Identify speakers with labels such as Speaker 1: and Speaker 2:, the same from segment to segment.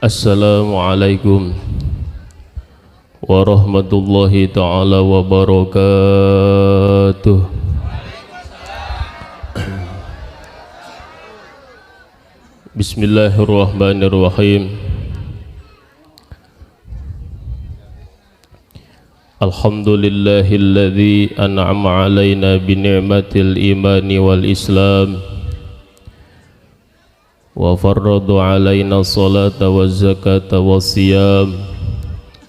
Speaker 1: Assalamualaikum warahmatullahi ta'ala wabarakatuh. Bismillahirrahmanirrahim. Alhamdulillahilladzi an'ama alaina bi ni'matil imani wal islam wa farradu alaina salata waz zakata was siyam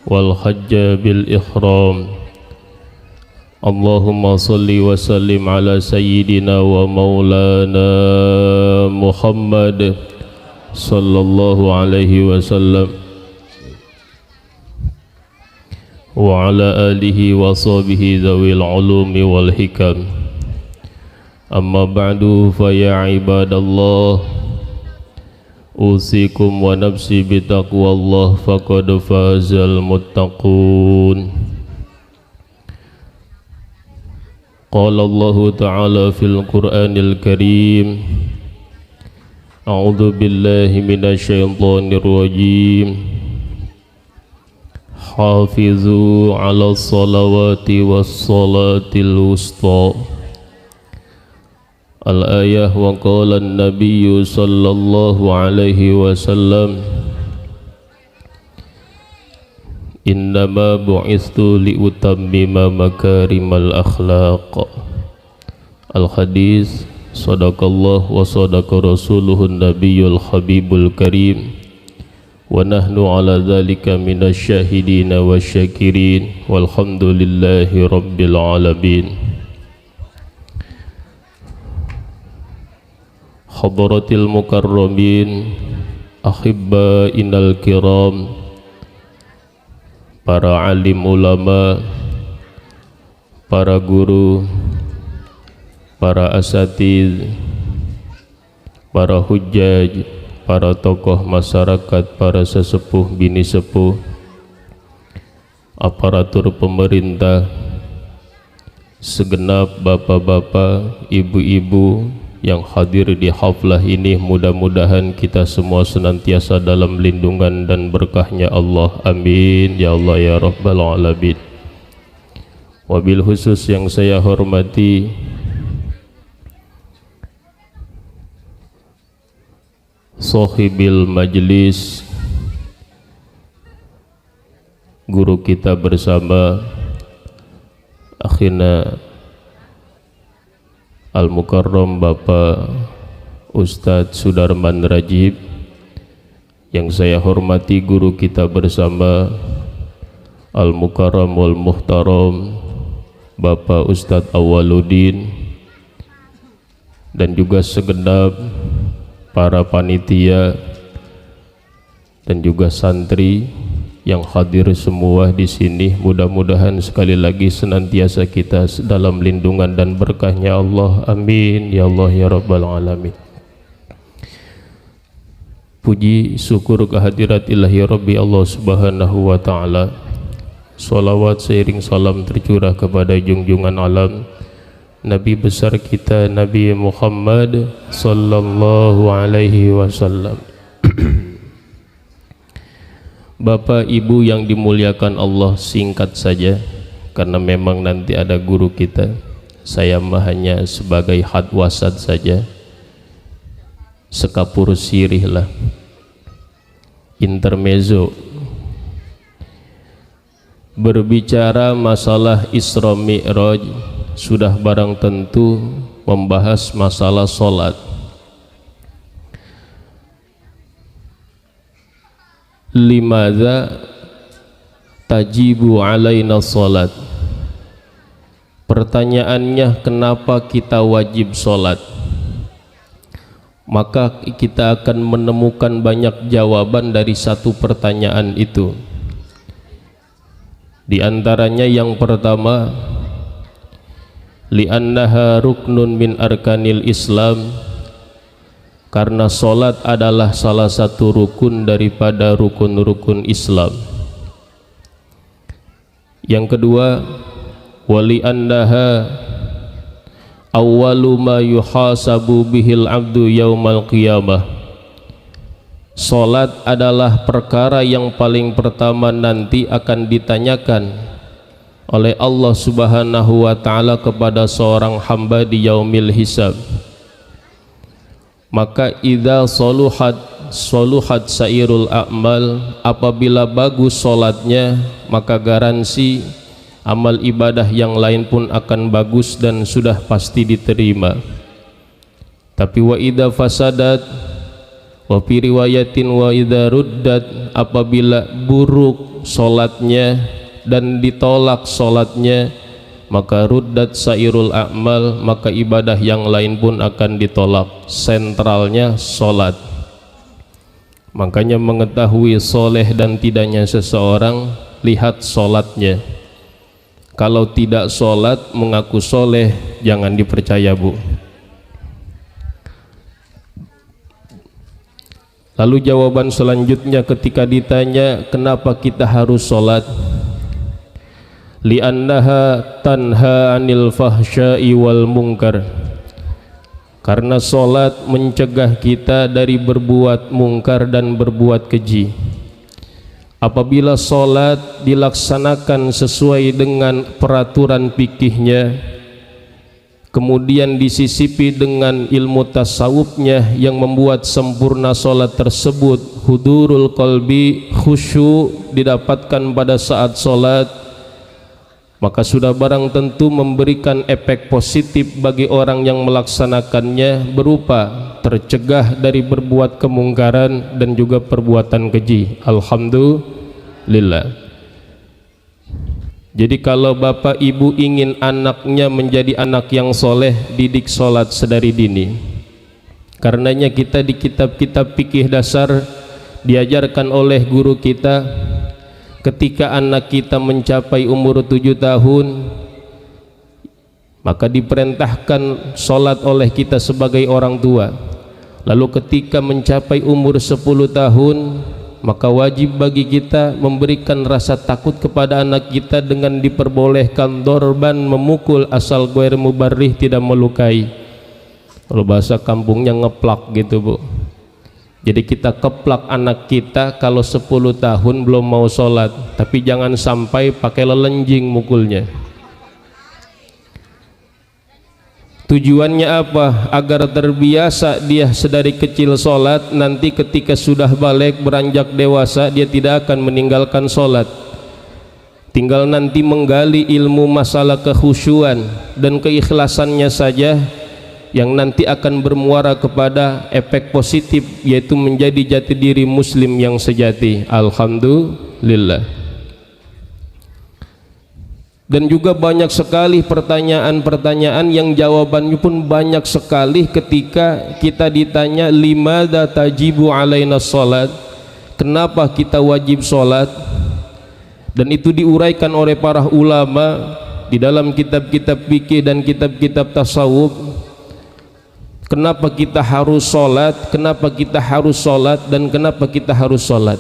Speaker 1: wal hajja bil ihram. Allahumma salli wa sallim ala sayyidina wa maulana Muhammad sallallahu alaihi wasallam wa ala alihi wa sahbihi zawil ulumi wal hikam. Amma ba'du, fa ya ibadallah, usikum wa nafsi bitaqwallah, faqad fazal muttaqun. Qala Allah ta'ala fil Qur'anil Karim, a'udzu billahi minasy syaithanir rajim. Hafizu 'alas salawati was salatil wusta. Al-ayah. Wa qala an-nabiyyu sallallahu alaihi wasallam, innama bu'ithu liutammima makarimal akhlaq. Al-hadis. Sadaqallah wa sadaqa rasuluhun nabiyyul habibul karim, wa nahnu ala dhalika minasyahidina wasyakirin, walhamdulillahi rabbil alamin. Hadratil mukarramin, ahibba'inal kiram, para alim ulama, para guru, para asatidz, para hujjaj, para tokoh masyarakat, para sesepuh bini sepuh, aparatur pemerintah, segenap bapak-bapak, ibu-ibu yang hadir di haflah ini, mudah-mudahan kita semua senantiasa dalam lindungan dan berkahnya Allah. Amin ya Allah ya Rabbal alamin. Wabil khusus yang saya hormati sahibil majlis, guru kita bersama, akhina Al-Mukarram Bapak Ustadz Sudarman Rajib, yang saya hormati guru kita bersama Al-Mukarram wal Muhtaram Bapak Ustadz Awwaluddin, dan juga segenap para panitia dan juga santri yang hadir semua di sini. Mudah-mudahan sekali lagi senantiasa kita dalam lindungan dan berkahnya Allah. Amin ya Allah ya Rabbal alamin. Puji syukur kehadirat ilahi Rabbi Allah subhanahu wa ta'ala. Salawat seiring salam tercurah kepada junjungan alam Nabi besar kita Nabi Muhammad sallallahu alaihi wasallam. Bapak Ibu yang dimuliakan Allah, singkat saja karena memang nanti ada guru kita. Saya hanya sebagai hadwasat saja, sekapur sirih lah, intermezzo. Berbicara masalah Isra Mi'raj sudah barang tentu membahas masalah solat. Limadza tajibu alaina solat? Pertanyaannya, kenapa kita wajib solat? Maka kita akan menemukan banyak jawaban dari satu pertanyaan itu. Di antaranya yang pertama, li'annaha ruknun min arkanil Islam, karena solat adalah salah satu rukun daripada rukun-rukun Islam. Yang kedua, wali annaha awwalu ma yuhasabu bihil abdu yaumal qiyamah, Solat adalah perkara yang paling pertama nanti akan ditanyakan oleh Allah Subhanahu wa ta'ala kepada seorang hamba di yaumil hisab. Maka idza soluhat sairul a'mal, apabila bagus solatnya maka garansi amal ibadah yang lain pun akan bagus dan sudah pasti diterima. Tapi wa idza fasadat, wa fi riwayatin wa idza ruddat, apabila buruk solatnya dan ditolak solatnya maka ruddat sairul a'mal, maka ibadah yang lain pun akan ditolak. Sentralnya solat. Makanya mengetahui soleh dan tidaknya seseorang, lihat solatnya. Kalau tidak solat mengaku soleh, jangan dipercaya, Bu. Lalu jawaban selanjutnya ketika ditanya kenapa kita harus sholat, li'annaha tanha anil fahsya'i wal munkar, karena sholat mencegah kita dari berbuat mungkar dan berbuat keji. Apabila sholat dilaksanakan sesuai dengan peraturan fikihnya, kemudian disisipi dengan ilmu tasawufnya yang membuat sempurna solat tersebut, hudurul qalbi, khusyuk didapatkan pada saat solat, maka sudah barang tentu memberikan efek positif bagi orang yang melaksanakannya, berupa tercegah dari berbuat kemungkaran dan juga perbuatan keji. Alhamdulillah. Jadi kalau bapak ibu ingin anaknya menjadi anak yang soleh, didik solat sedari dini. Karenanya kita di kitab-kitab fikih dasar diajarkan oleh guru kita, ketika anak kita mencapai umur 7 tahun, maka diperintahkan solat oleh kita sebagai orang tua. Lalu ketika mencapai umur 10 tahun, maka wajib bagi kita memberikan rasa takut kepada anak kita dengan diperbolehkan dorban, memukul, asal ghair mubarrih, tidak melukai. Kalau bahasa kampungnya ngeplak gitu, Bu. Jadi kita keplak anak kita kalau 10 tahun belum mau sholat, tapi jangan sampai pakai lelenjing mukulnya. Tujuannya apa? Agar terbiasa dia sedari kecil sholat, nanti ketika sudah balik beranjak dewasa dia tidak akan meninggalkan sholat. Tinggal nanti menggali ilmu masalah kekhusyuan dan keikhlasannya saja yang nanti akan bermuara kepada efek positif, yaitu menjadi jati diri muslim yang sejati. Alhamdulillah. Dan juga banyak sekali pertanyaan-pertanyaan yang jawabannya pun banyak sekali ketika kita ditanya limadza tajibu alaina sholat, kenapa kita wajib sholat, dan itu diuraikan oleh para ulama di dalam kitab-kitab fikih dan kitab-kitab tasawuf. Kenapa kita harus sholat, kenapa kita harus sholat, dan kenapa kita harus sholat.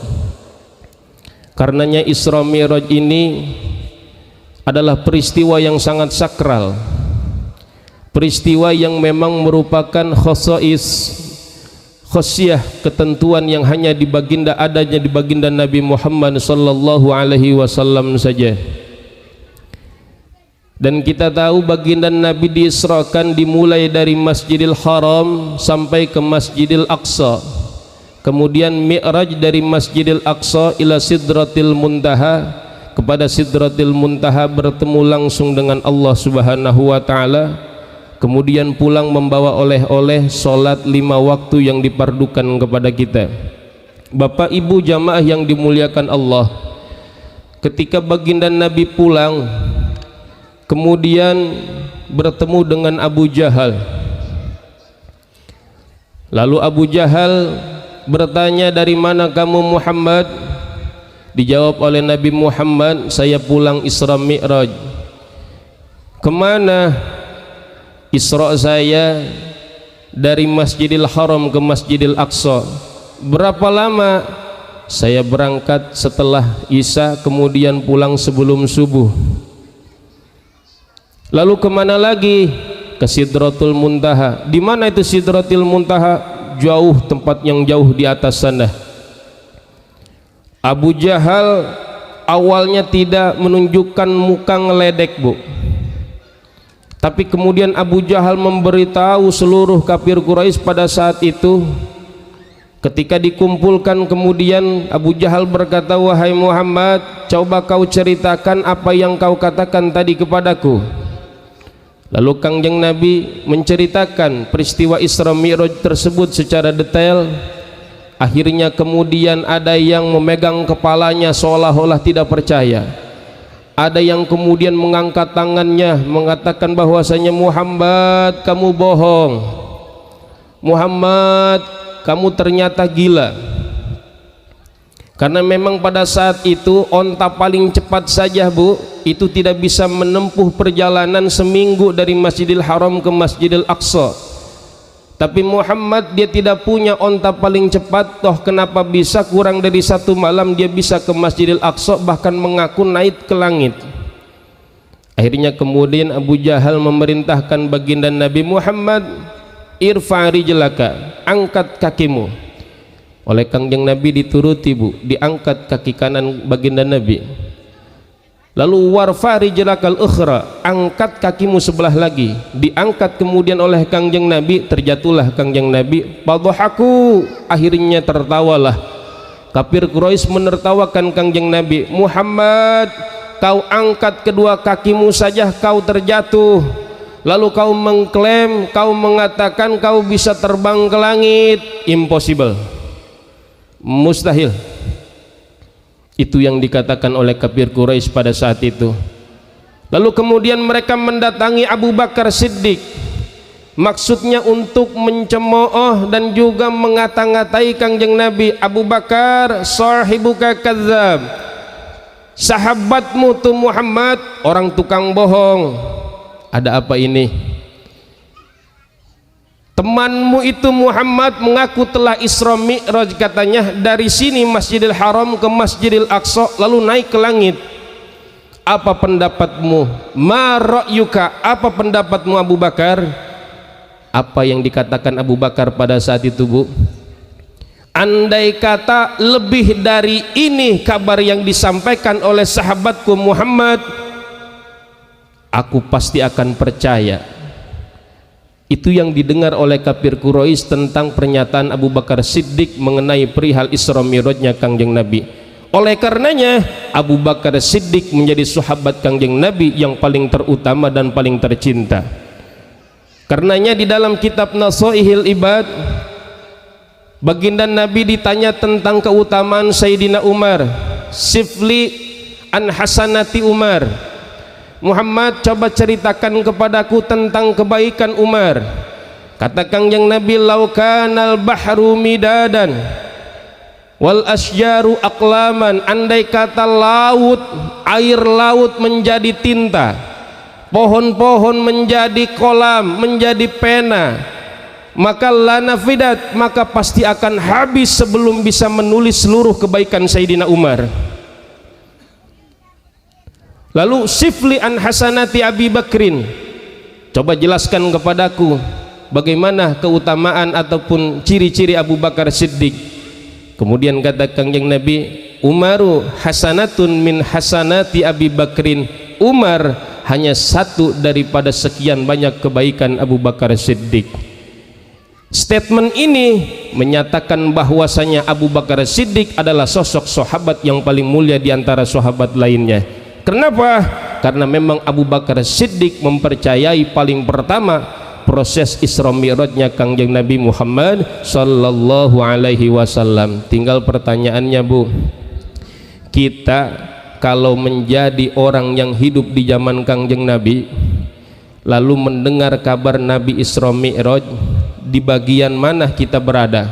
Speaker 1: Karenanya Isra Mi'raj ini adalah peristiwa yang sangat sakral, peristiwa yang memang merupakan khosyah, ketentuan yang hanya adanya di baginda Nabi Muhammad sallallahu alaihi wasallam saja. Dan kita tahu baginda Nabi diisrakan dimulai dari Masjidil Haram sampai ke Masjidil Aqsa, kemudian Mi'raj dari Masjidil Aqsa ila Sidratil Muntaha, kepada Sidratil Muntaha bertemu langsung dengan Allah Subhanahu wa ta'ala, kemudian pulang membawa oleh-oleh, sholat 5 waktu yang dipardukan kepada kita. Bapak ibu jamaah yang dimuliakan Allah, ketika baginda Nabi pulang kemudian bertemu dengan Abu Jahal, lalu Abu Jahal bertanya, dari mana kamu Muhammad? Dijawab oleh Nabi Muhammad, saya pulang Isra Mi'raj. Kemana? Isra saya dari Masjidil Haram ke Masjidil Aqsa. Berapa lama? Saya berangkat setelah Isya, kemudian pulang sebelum subuh. Lalu kemana lagi? Ke Sidratul Muntaha. Di mana itu Sidratul Muntaha? Jauh, tempat yang jauh di atas sana. Abu Jahal awalnya tidak menunjukkan muka ngeledek, Bu, tapi kemudian Abu Jahal memberitahu seluruh kafir Quraisy pada saat itu. Ketika dikumpulkan, kemudian Abu Jahal berkata, wahai Muhammad, coba kau ceritakan apa yang kau katakan tadi kepadaku. Lalu Kangjeng Nabi menceritakan peristiwa Isra Mi'raj tersebut secara detail. Akhirnya kemudian ada yang memegang kepalanya seolah-olah tidak percaya. Ada yang kemudian mengangkat tangannya mengatakan bahwasanya Muhammad, kamu bohong. Muhammad, kamu ternyata gila. Karena memang pada saat itu onta paling cepat saja, Bu, itu tidak bisa menempuh perjalanan seminggu dari Masjidil Haram ke Masjidil Aqsa. Tapi Muhammad dia tidak punya onta paling cepat, toh kenapa bisa kurang dari 1 malam dia bisa ke Masjidil Aqsa, bahkan mengaku naik ke langit. Akhirnya kemudian Abu Jahal memerintahkan baginda Nabi Muhammad, irfa rijlaka, angkat kakimu. Oleh Kangjeng Nabi dituruti, Bu, diangkat kaki kanan baginda Nabi. Lalu warfa rijlakal ukhra, angkat kakimu sebelah lagi, diangkat kemudian oleh Kangjeng Nabi. Terjatuhlah Kangjeng Nabi, fadhahaku, akhirnya tertawalah kafir Quraisy menertawakan Kangjeng Nabi. Muhammad, kau angkat kedua kakimu saja kau terjatuh, lalu kau mengklaim, kau mengatakan kau bisa terbang ke langit. Impossible, mustahil. Itu yang dikatakan oleh kafir Quraisy pada saat itu. Lalu kemudian mereka mendatangi Abu Bakar Siddiq, maksudnya untuk mencemooh dan juga mengata-ngatai Kangjeng Nabi. Abu Bakar, sahibuka kadzab, sahabatmu tuh Muhammad orang tukang bohong. Ada apa ini? Temanmu itu Muhammad mengaku telah Isra Mi'raj katanya dari sini Masjidil Haram ke Masjidil Aqsa lalu naik ke langit. Apa pendapatmu? Ma ra'yuka, apa pendapatmu Abu Bakar? Apa yang dikatakan Abu Bakar pada saat itu, Bu? Andai kata lebih dari ini kabar yang disampaikan oleh sahabatku Muhammad, aku pasti akan percaya. Itu yang didengar oleh kafir Quraisy tentang pernyataan Abu Bakar Siddiq mengenai perihal Isra Mi'rajnya Kangjeng Nabi. Oleh karenanya Abu Bakar Siddiq menjadi sahabat Kangjeng Nabi yang paling terutama dan paling tercinta. Karenanya di dalam kitab Nasaihil Ibad, baginda Nabi ditanya tentang keutamaan Sayyidina Umar. Sifli an hasanati Umar, Muhammad, coba ceritakan kepadaku tentang kebaikan Umar. Kata Kangjeng Nabi, laukanal bahru midadan wal asjaru aqlaman, andai kata laut, air laut menjadi tinta, pohon-pohon menjadi kolam, menjadi pena, maka lanafidat, maka pasti akan habis sebelum bisa menulis seluruh kebaikan Sayyidina Umar. Lalu sifli an hasanati Abi Bakrin, coba jelaskan kepadaku bagaimana keutamaan ataupun ciri-ciri Abu Bakar Siddiq. Kemudian kata Kangjeng Nabi, Umaru hasanatun min hasanati Abi Bakrin, Umar hanya satu daripada sekian banyak kebaikan Abu Bakar Siddiq. Statement ini menyatakan bahwasanya Abu Bakar Siddiq adalah sosok sahabat yang paling mulia di antara sahabat lainnya. Kenapa? Karena memang Abu Bakar Siddiq mempercayai paling pertama proses Isra Mi'rajnya Kangjeng Nabi Muhammad sallallahu alaihi wasallam. Tinggal pertanyaannya, Bu, kita kalau menjadi orang yang hidup di zaman Kangjeng Nabi lalu mendengar kabar Nabi Isra Mi'raj, di bagian mana kita berada?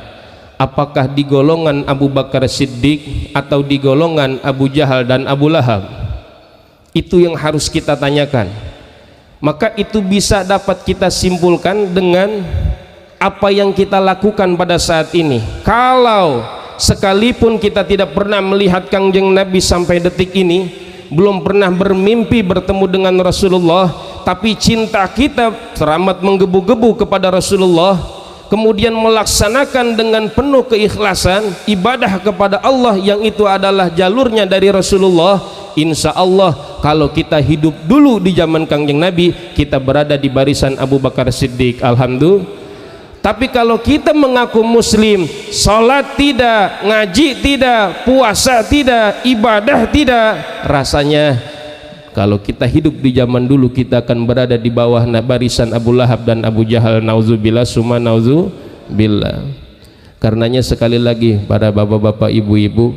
Speaker 1: Apakah di golongan Abu Bakar Siddiq atau di golongan Abu Jahal dan Abu Lahab? Itu yang harus kita tanyakan. Maka itu bisa dapat kita simpulkan dengan apa yang kita lakukan pada saat ini. Kalau sekalipun kita tidak pernah melihat Kangjeng Nabi sampai detik ini, belum pernah bermimpi bertemu dengan Rasulullah, tapi cinta kita teramat menggebu-gebu kepada Rasulullah,
Speaker 2: kemudian melaksanakan dengan penuh keikhlasan ibadah kepada Allah yang itu adalah jalurnya dari Rasulullah, insya Allah kalau kita hidup dulu di zaman Kangjeng Nabi, kita berada di barisan Abu Bakar Siddiq. Alhamdulillah. Tapi kalau kita mengaku muslim, sholat tidak, ngaji tidak, puasa tidak, ibadah tidak, rasanya kalau kita hidup di zaman dulu kita akan berada di bawah barisan Abu Lahab dan Abu Jahal. Nauzubillah summa nauzubillah. Karenanya sekali lagi para bapak-bapak, ibu-ibu,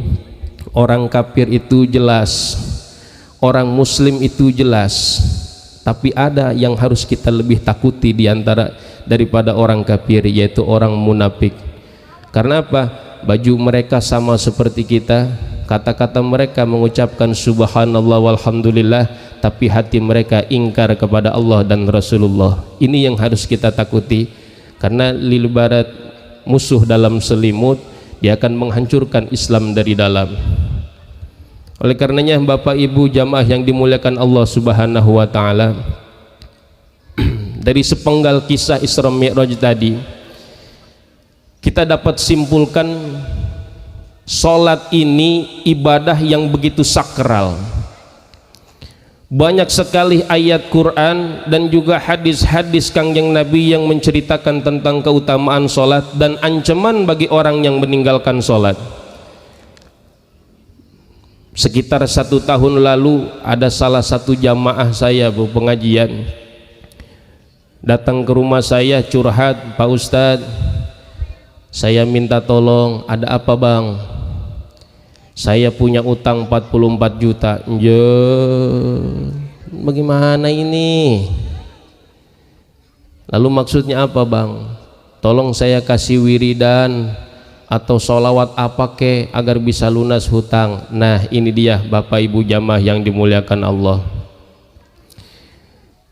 Speaker 2: orang kafir itu jelas, orang muslim itu jelas, tapi ada yang harus kita lebih takuti daripada orang kafir, yaitu orang munafik. Karena apa? Baju mereka sama seperti kita, kata-kata mereka mengucapkan subhanallah walhamdulillah, tapi hati mereka ingkar kepada Allah dan Rasulullah. Ini yang harus kita takuti, karena lil barat, musuh dalam selimut, dia akan menghancurkan Islam dari dalam. Oleh karenanya Bapak Ibu jamaah yang dimuliakan Allah Subhanahu wa taala, dari sepenggal kisah Isra Mi'raj tadi kita dapat simpulkan salat ini ibadah yang begitu sakral. Banyak sekali ayat Quran dan juga hadis-hadis Kangjeng Nabi yang menceritakan tentang keutamaan salat dan ancaman bagi orang yang meninggalkan salat. Sekitar 1 tahun lalu ada salah satu jamaah saya pengajian datang ke rumah saya curhat, Pak Ustadz, saya minta tolong. Ada apa bang? Saya punya utang 44 juta. Bagaimana ini? Lalu maksudnya apa bang? Tolong saya kasih wiridan atau sholawat apa ke agar bisa lunas hutang. Nah ini dia Bapak Ibu jamaah yang dimuliakan Allah.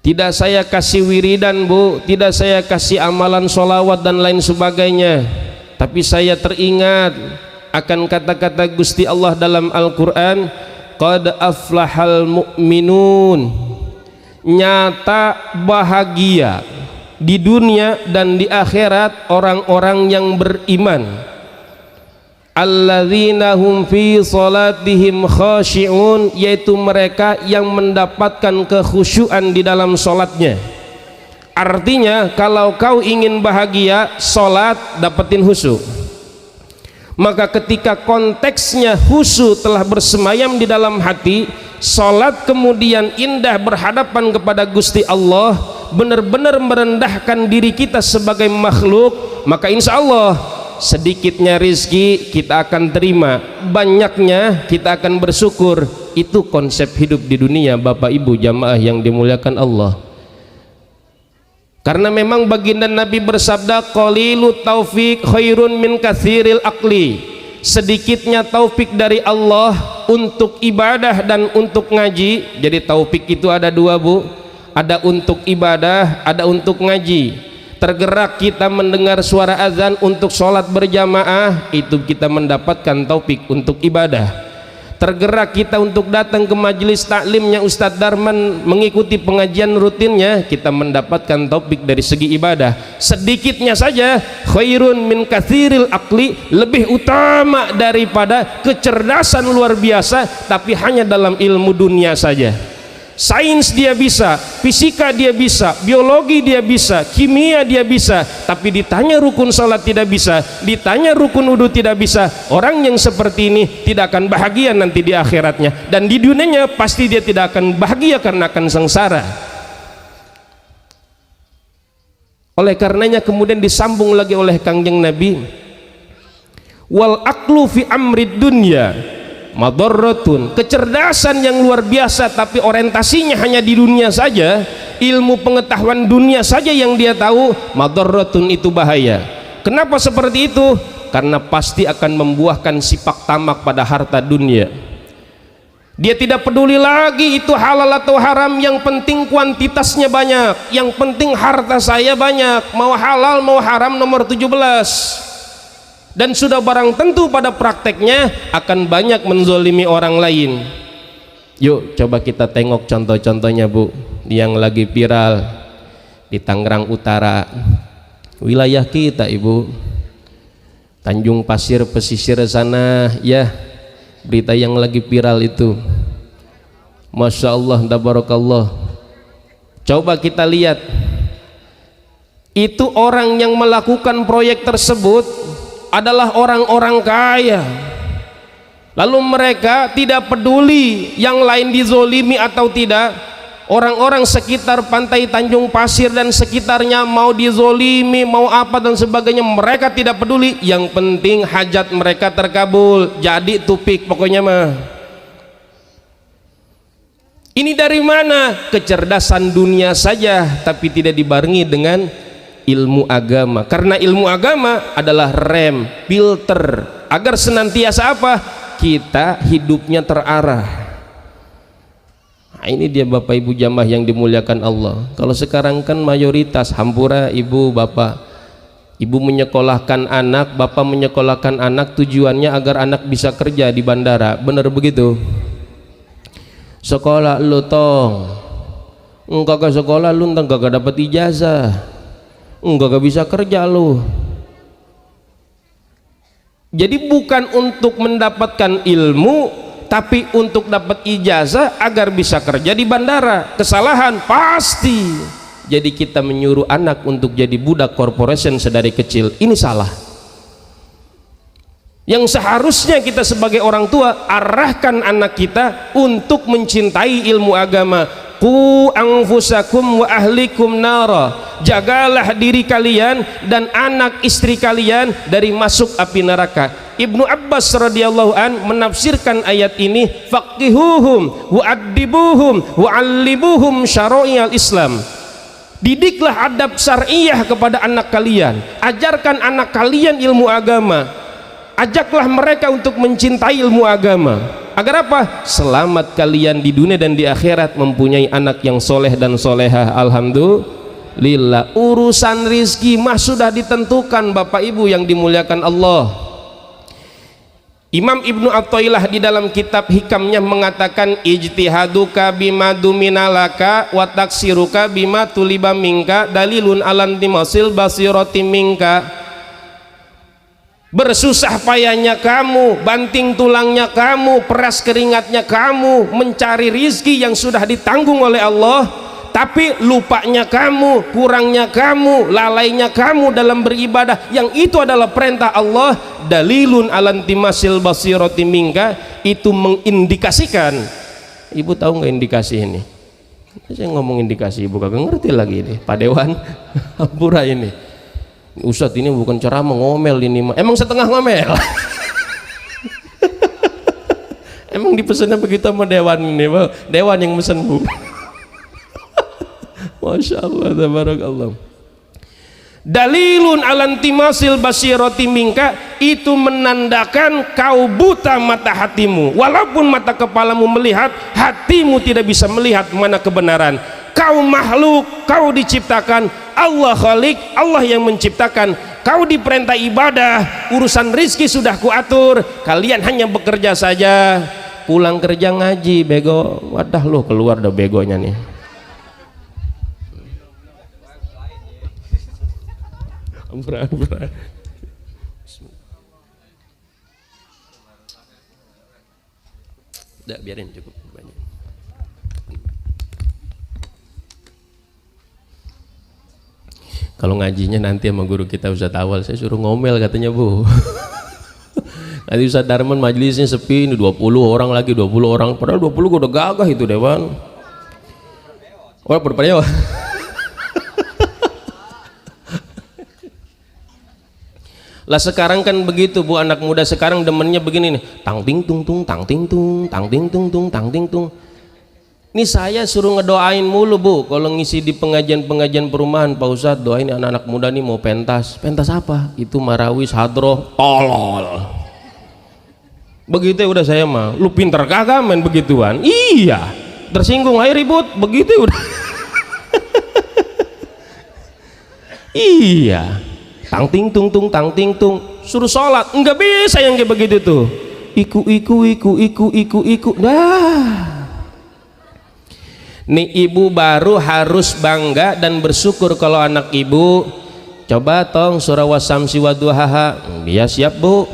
Speaker 2: Tidak saya kasih wiridan bu, tidak saya kasih amalan sholawat dan lain sebagainya, tapi saya teringat akan kata-kata Gusti Allah dalam Al-Quran, qad aflahal mu'minun, nyata bahagia di dunia dan di akhirat orang-orang yang beriman. Alladzina hum fi salatihim khashi'un, yaitu mereka yang mendapatkan kekhusyuan di dalam salatnya. Artinya kalau kau ingin bahagia, salat dapetin khusyuk. Maka ketika konteksnya khusyuk telah bersemayam di dalam hati, salat kemudian indah berhadapan kepada Gusti Allah, benar-benar merendahkan diri kita sebagai makhluk, maka insya Allah sedikitnya rizki kita akan terima, banyaknya kita akan bersyukur. Itu konsep hidup di dunia Bapak Ibu jamaah yang dimuliakan Allah. Karena memang baginda Nabi bersabda, qalilut taufik khairun min katsiril aqli, sedikitnya taufik dari Allah untuk ibadah dan untuk ngaji. Jadi taufik itu ada dua bu, ada untuk ibadah, ada untuk ngaji. Tergerak kita mendengar suara azan untuk sholat berjamaah, itu kita mendapatkan taufik untuk ibadah. Tergerak kita untuk datang ke majelis taklimnya Ustadz Darman, mengikuti pengajian rutinnya, kita mendapatkan taufik dari segi ibadah. Sedikitnya saja khairun min katsiril aqli, lebih utama daripada kecerdasan luar biasa tapi hanya dalam ilmu dunia saja. Sains dia bisa, fisika dia bisa, biologi dia bisa, kimia dia bisa, tapi ditanya rukun salat tidak bisa, ditanya rukun wudu tidak bisa. Orang yang seperti ini tidak akan bahagia nanti di akhiratnya, dan di dunianya pasti dia tidak akan bahagia karena akan sengsara. Oleh karenanya kemudian disambung lagi oleh Kangjeng Nabi, wal aqlu fi amrid dunya madarratun, kecerdasan yang luar biasa tapi orientasinya hanya di dunia saja, ilmu pengetahuan dunia saja yang dia tahu, madarratun, itu bahaya. Kenapa seperti itu? Karena pasti akan membuahkan sifat tamak pada harta dunia. Dia tidak peduli lagi itu halal atau haram, yang penting kuantitasnya banyak, yang penting harta saya banyak, mau halal mau haram nomor 17. Dan sudah barang tentu pada prakteknya akan banyak menzolimi orang lain. Yuk coba kita tengok contoh-contohnya bu, yang lagi viral di Tangerang Utara. wilayah kita ibu, Tanjung Pasir pesisir sana ya, berita yang lagi viral itu, Masya Allah, tabarakallah. Coba kita lihat, itu orang yang melakukan proyek tersebut adalah orang-orang kaya, lalu mereka tidak peduli yang lain dizolimi atau tidak. Orang-orang sekitar pantai Tanjung Pasir dan sekitarnya mau dizolimi, mau apa dan sebagainya, mereka tidak peduli. Yang penting hajat mereka terkabul, jadi tupik pokoknya mah. Ini dari mana? Kecerdasan dunia saja, tapi tidak dibarengi dengan ilmu agama. Karena ilmu agama adalah rem, filter, agar senantiasa apa? Kita hidupnya terarah. Nah, ini dia Bapak Ibu jamaah yang dimuliakan Allah. Kalau sekarang kan mayoritas hampura ibu bapak, ibu menyekolahkan anak, bapak menyekolahkan anak, tujuannya agar anak bisa kerja di bandara. Bener begitu? Sekolah lu tong, enggak ke sekolah lu enggak dapat ijazah, enggak bisa kerja lu. Jadi bukan untuk mendapatkan ilmu, tapi untuk dapat ijazah agar bisa kerja di bandara. Kesalahan pasti. Jadi kita menyuruh anak untuk jadi budak corporation sedari kecil, ini salah. Yang seharusnya kita sebagai orang tua arahkan anak kita untuk mencintai ilmu agama. Qu anfusakum wa ahlikum nara, jagalah diri kalian dan anak istri kalian dari masuk api neraka. Ibnu Abbas radhiyallahu an menafsirkan ayat ini, faqihuhum wa'addibuhum wa'allibuhum syara'i'al Islam. Didiklah adab syariah kepada anak kalian, ajarkan anak kalian ilmu agama, ajaklah mereka untuk mencintai ilmu agama. Agar apa? Selamat kalian di dunia dan di akhirat, mempunyai anak yang soleh dan solehah. Alhamdulillah. Urusan rizki mah sudah ditentukan Bapak Ibu yang dimuliakan Allah. Imam Ibnu Athaillah di dalam kitab hikamnya mengatakan, ijtihaduka bima duminalaka wa taksiruka bima tuliba minka dalilun alan timasil basirati minka. Bersusah payahnya kamu, banting tulangnya kamu, peras keringatnya kamu mencari rizki yang sudah ditanggung oleh Allah, tapi lupanya kamu, kurangnya kamu, lalainya kamu dalam beribadah, yang itu adalah perintah Allah. Dalilun alantimasil basirati minka, itu mengindikasikan. Ibu tahu nggak indikasi ini? Saya ngomong indikasi, ibu kagak ngerti lagi ini. Pak Dewan hampura ini, Ustadz ini bukan ceramah, ngomel ini mah. Emang setengah ngomel. Emang dipesannya begitu sama Dewan ini, Dewan yang mesen bu. Masya Allah, tabarakallah. Dalilun alantimasil basirati minka, itu menandakan kau buta mata hatimu. Walaupun mata kepalamu melihat, hatimu tidak bisa melihat mana kebenaran. Kau makhluk, kau diciptakan, Allah khalik, Allah yang menciptakan. Kau diperintah ibadah, urusan rizki sudah kuatur, kalian hanya bekerja saja. Pulang kerja ngaji, bego. Wadah lo, keluar dah begonya nih. Udah, biarin cukup banyak. Kalau ngajinya nanti sama guru kita Ustadz Awal, saya suruh ngomel katanya bu. Nanti Ustadz Darman majelisnya sepi, ini 20 orang lagi, 20 orang, padahal 20 udah gagah itu Dewan. Oh berdepannya wah. Lah sekarang kan begitu bu, anak muda sekarang demennya begini nih, tang ting tung tung, tang ting tung, tang ting tung tung, tang ting tung. Ini saya suruh ngedoain mulu bu, kalau ngisi di pengajian-pengajian perumahan, Pak Ustadz doain anak-anak muda nih mau pentas. Pentas apa? Itu marawis, hadroh, tolol. Begitu ya udah saya mah, lu pinter kagak main begituan? Iya, tersinggung ayo ribut, begitu ya udah. Iya, tang ting tung tung, tang ting tung, suruh sholat, enggak bisa yang kayak begitu tuh. Iku, dah. Nih ibu baru harus bangga dan bersyukur kalau anak ibu Coba tong surah wasamsi waduhaha. Ya siap Bu.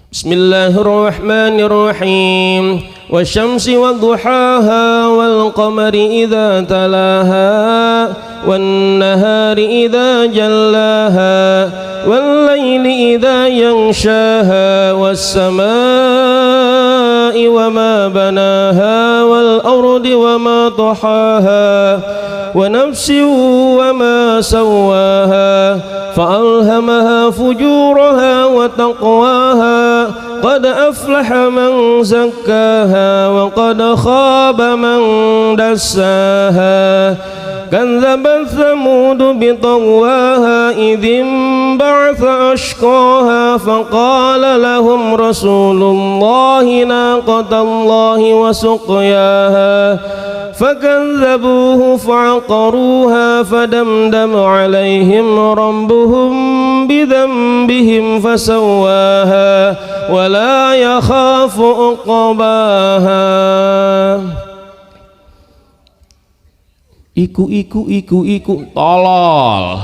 Speaker 2: Bismillahirrahmanirrahim. Wasyamsi wadduhaha wal qamari idza talaha wan nahari idza jallaha wal laili idza yaghshaha was samaa'i wama banaha wal ardi wama tahaha wa nafsin wama sawaha fa'alhamaha fujuraha wa taqwaha qad aflaha man zakkaha wa qad khaba man dassaha kadzabat thamud bitagwaha idzim ba'atha ashqaha faqala lahum rasulullahi naqatallahi wa suqyaha fakadzabuhu fa'aqaruha fadamdam 'alaihim rabbuhum bidhanbihim fasawwaha wa la yakhafu uqbaha. Iku tolol.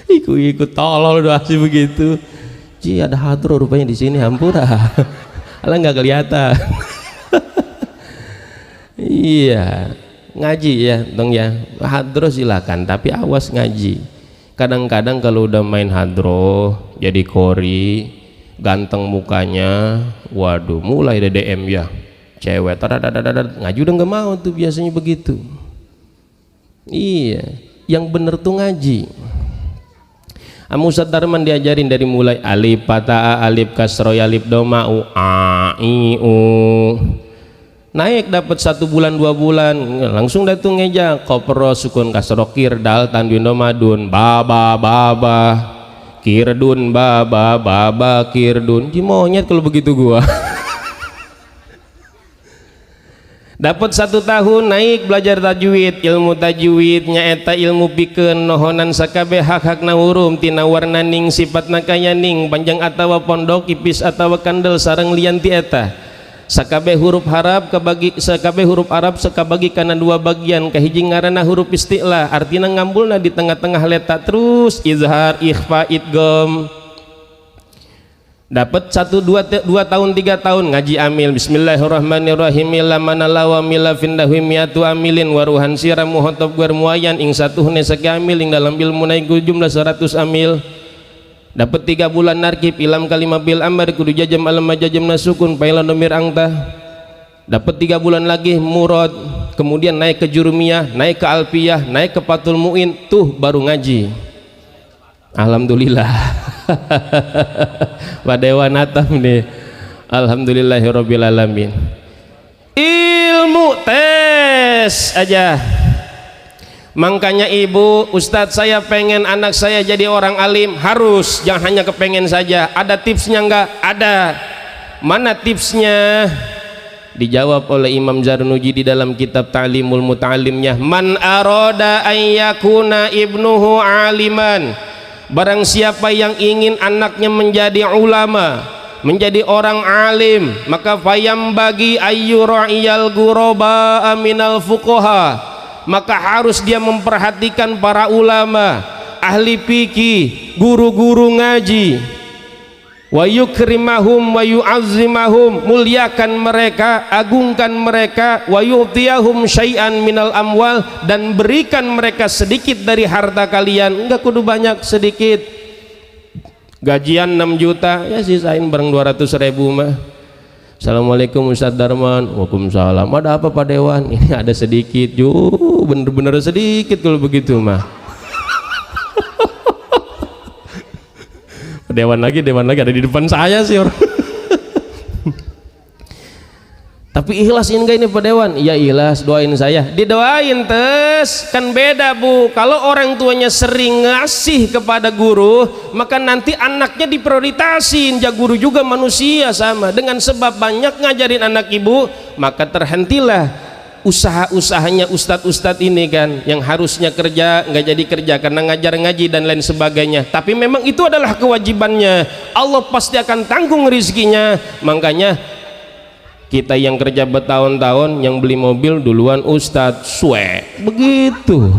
Speaker 2: Iku tolol udah sih begitu. Ci ada hadro rupanya di sini hampura. Alah nggak kelihatan. Iya, ngaji ya dong ya. Hadro silakan tapi awas ngaji. Kadang-kadang kalau udah main hadro jadi kori, ganteng mukanya, waduh mulai ada DM ya. Cewek ngaji udah nggak mau tuh, biasanya begitu. Iya, yang bener tuh ngaji. Ustadz Darman diajarin dari mulai alif patah, alif kasro, alif doma, u a i u. Naik dapat 1 bulan 2 bulan langsung datung ngeja kopro sukun kasro kirdal tanwin domadun baba kirdun baba kirdun. Ji monyet kalau begitu gua. Dapat 1 tahun naik belajar tajwid, ilmu tajwidnya eta ilmu pikeun nohonan sakabeh hak-hakna hurum tina warna ning sifatna kaya ning panjang atawa pondok ipis atawa kandel sareng lian ti eta. Sakabeh huruf Arab sakabagi kana 2 bagian, kahiji ngaranna huruf isti'la artina ngambulna di tengah-tengah letak terus izhar ikhfa idgham. Dapat 1 2 tahun 3 tahun ngaji amil. Bismillahirrahmanirrahim ila manalawa mila findahu miatu amilin waruhan sira muhotob guar muayan ing satuhne sakamil ing dalam ilmu naiku jumlah 100 amil. Dapat 3 bulan narkib ilam kalimah bil amar kudu jajam alam majajam nasukun pailan domir angta. Dapat 3 bulan lagi murad, kemudian naik ke jurumiyah, naik ke alfiyah, naik ke patul muin, tuh baru ngaji. Alhamdulillah. Padewan atam nih. Alhamdulillahirabbil alamin. Ilmu tes aja. Makanya ibu, ustadz saya pengen anak saya jadi orang alim, harus, jangan hanya kepengen saja. Ada tipsnya enggak? Ada. Mana tipsnya? Dijawab oleh Imam Zarnuji di dalam kitab Ta'limul Muta'alimnya, man aroda ayyakuna ibnuhu aliman, barang siapa yang ingin anaknya menjadi ulama, menjadi orang alim, maka fayam bagi ayyura'iyal ghuraba minal fuqaha, maka harus dia memperhatikan para ulama, ahli fikih, guru-guru ngaji. Wa yukrimahum wa yu'azzimahum, muliakan mereka, agungkan mereka. Wa yu'tiyahum syai'an minal amwal, dan berikan mereka sedikit dari harta kalian, enggak kudu banyak, sedikit. Gajian 6 juta ya sisain bareng 200.000 mah. Assalamualaikum Ustadz Darman. Waalaikumsalam. Ada apa Pak Dewan? Ini ada sedikit. Bener-bener sedikit kalau begitu mah. Dewan lagi ada di depan saya sih orang. Tapi ikhlasin gak ini Pak Dewan? Iya ikhlas, doain saya. Didoain tes, kan beda Bu. Kalau orang tuanya sering ngasih kepada guru, maka nanti anaknya diprioritasin. Ya guru juga manusia sama. Dengan sebab banyak ngajarin anak ibu, maka terhentilah usaha-usahanya ustadz-ustadz ini kan, yang harusnya kerja nggak jadi kerja karena ngajar ngaji dan lain sebagainya. Tapi memang itu adalah kewajibannya. Allah pasti akan tanggung rizkinya. Makanya kita yang kerja bertahun-tahun, yang beli mobil duluan ustadz, suwe begitu.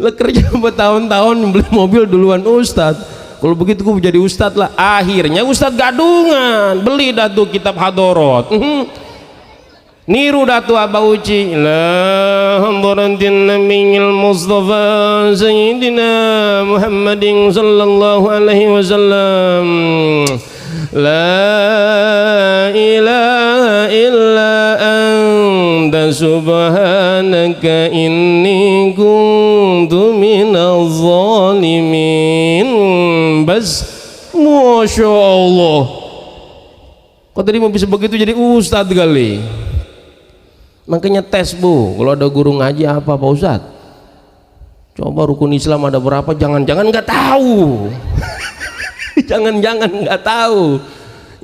Speaker 2: Lah kerja bertahun-tahun beli mobil duluan ustad. Kalau begitu gue jadi ustad lah. Akhirnya ustad gadungan, beli dah tuh kitab hadorot. Niru dah tuh Abah Uci. La hadaratin nabiyil Mustafa Sayyidina Muhammadin sallallahu alaihi wasallam. La ilaha illa anta subhanaka inni kuntu minaz zalimin. Bas, Masya Allah. Kok tadi mau bisa begitu jadi ustadz kali. Makanya tes bu, kalau ada guru ngaji apa Pak Ustadz, coba rukun Islam ada berapa, jangan-jangan nggak tahu. Jangan-jangan nggak tahu.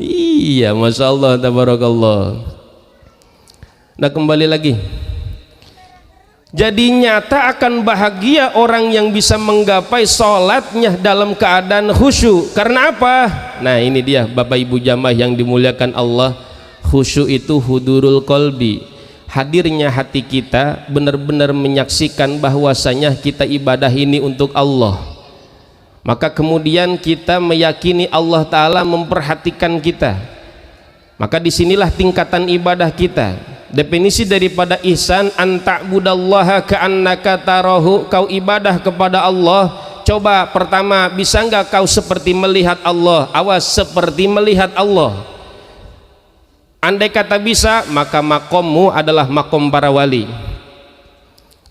Speaker 2: Iya, Masya Allah, tabarakallah. Nah kembali lagi, jadi nyata akan bahagia orang yang bisa menggapai sholatnya dalam keadaan khusyuk. Karena apa? Nah ini dia Bapak Ibu jamaah yang dimuliakan Allah. Khusyuk itu hudurul qalbi, hadirnya hati kita benar-benar menyaksikan bahwasanya kita ibadah ini untuk Allah. Maka kemudian kita meyakini Allah Ta'ala memperhatikan kita. Maka disinilah tingkatan ibadah kita. Definisi daripada ihsan, anta'budallaha ka'annaka tarahu, kau ibadah kepada Allah. Coba pertama, bisa enggak kau seperti melihat Allah? Awas, seperti melihat Allah. Andai kata bisa, maka makommu adalah makom para wali.